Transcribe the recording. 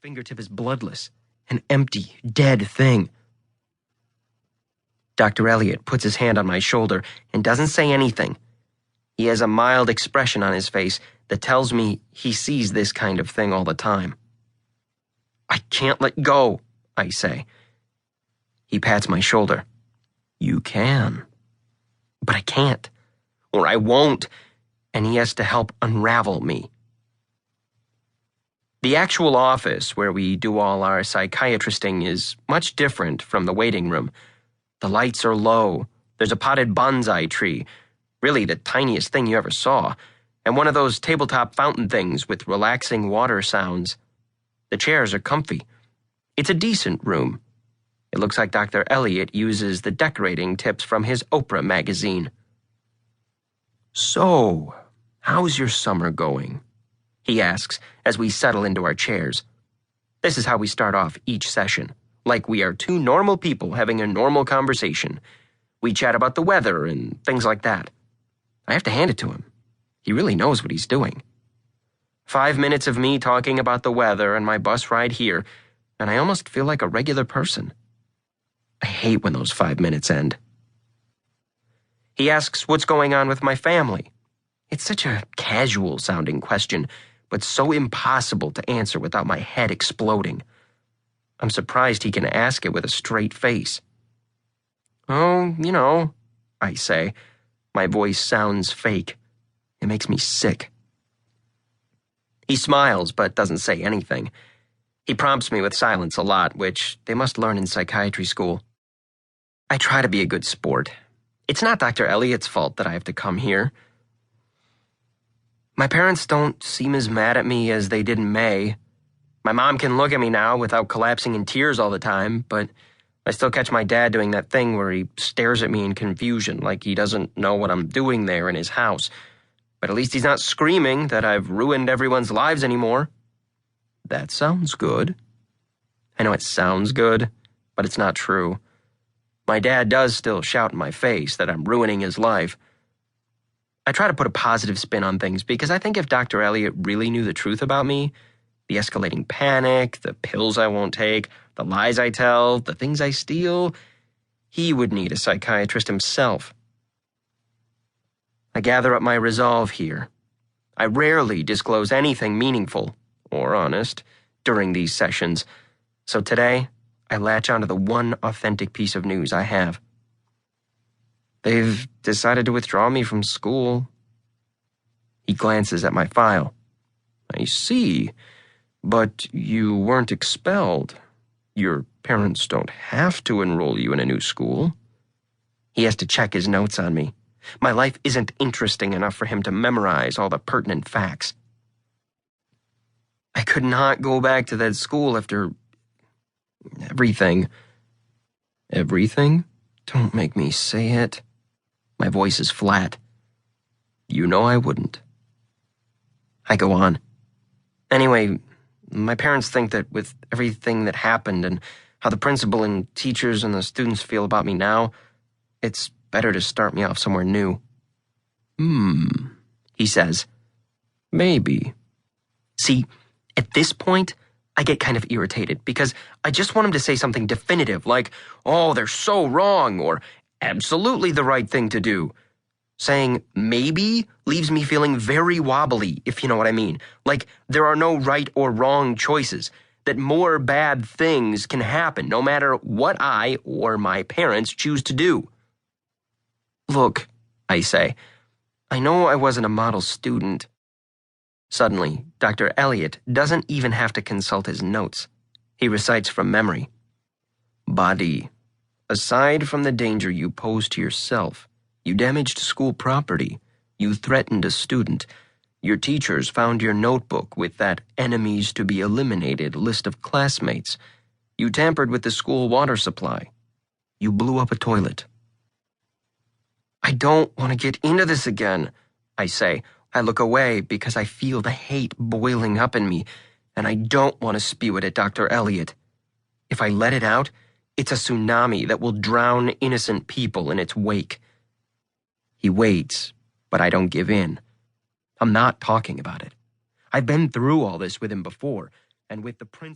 fingertip is bloodless, an empty, dead thing. Dr. Elliot puts his hand on my shoulder and doesn't say anything. He has a mild expression on his face that tells me he sees this kind of thing all the time. "I can't let go," I say. He pats my shoulder. "You can." But I can't, or I won't, and he has to help unravel me. The actual office where we do all our psychiatristing is much different from the waiting room. The lights are low. There's a potted bonsai tree, really the tiniest thing you ever saw, and one of those tabletop fountain things with relaxing water sounds. The chairs are comfy. It's a decent room. It looks like Dr. Elliot uses the decorating tips from his Oprah magazine. "So, how's your summer going?" he asks as we settle into our chairs. This is how we start off each session, like we are two normal people having a normal conversation. We chat about the weather and things like that. I have to hand it to him. He really knows what he's doing. 5 minutes of me talking about the weather and my bus ride here, and I almost feel like a regular person. I hate when those 5 minutes end. He asks what's going on with my family. It's such a casual-sounding question, but so impossible to answer without my head exploding. I'm surprised he can ask it with a straight face. "Oh, you know," I say. My voice sounds fake. It makes me sick. He smiles but doesn't say anything. He prompts me with silence a lot, which they must learn in psychiatry school. I try to be a good sport. It's not Dr. Elliot's fault that I have to come here. My parents don't seem as mad at me as they did in May. My mom can look at me now without collapsing in tears all the time, but I still catch my dad doing that thing where he stares at me in confusion like he doesn't know what I'm doing there in his house. But at least he's not screaming that I've ruined everyone's lives anymore. That sounds good. I know it sounds good, but it's not true. My dad does still shout in my face that I'm ruining his life. I try to put a positive spin on things because I think if Dr. Elliot really knew the truth about me, the escalating panic, the pills I won't take, the lies I tell, the things I steal, he would need a psychiatrist himself. I gather up my resolve here. I rarely disclose anything meaningful, or honest, during these sessions, so today I latch onto the one authentic piece of news I have. They've decided to withdraw me from school. He glances at my file. "I see, but you weren't expelled. Your parents don't have to enroll you in a new school." He has to check his notes on me. My life isn't interesting enough for him to memorize all the pertinent facts. I could not go back to that school after everything. Everything? Don't make me say it. My voice is flat. You know I wouldn't. I go on. Anyway, my parents think that with everything that happened and how the principal and teachers and the students feel about me now, it's better to start me off somewhere new. He says. Maybe. See, at this point, I get kind of irritated because I just want him to say something definitive like, "Oh, they're so wrong," or "absolutely the right thing to do." Saying maybe leaves me feeling very wobbly, if you know what I mean. Like there are no right or wrong choices, that more bad things can happen no matter what I or my parents choose to do. "Look," I say, "I know I wasn't a model student." Suddenly, Dr. Elliot doesn't even have to consult his notes. He recites from memory. "Badi, aside from the danger you posed to yourself, you damaged school property, you threatened a student, your teachers found your notebook with that enemies to be eliminated list of classmates, you tampered with the school water supply, you blew up a toilet." I don't want to get into this again, I say. I look away because I feel the hate boiling up in me, and I don't want to spew it at Dr. Elliot. If I let it out, it's a tsunami that will drown innocent people in its wake. He waits, but I don't give in. I'm not talking about it. I've been through all this with him before, and with the prince.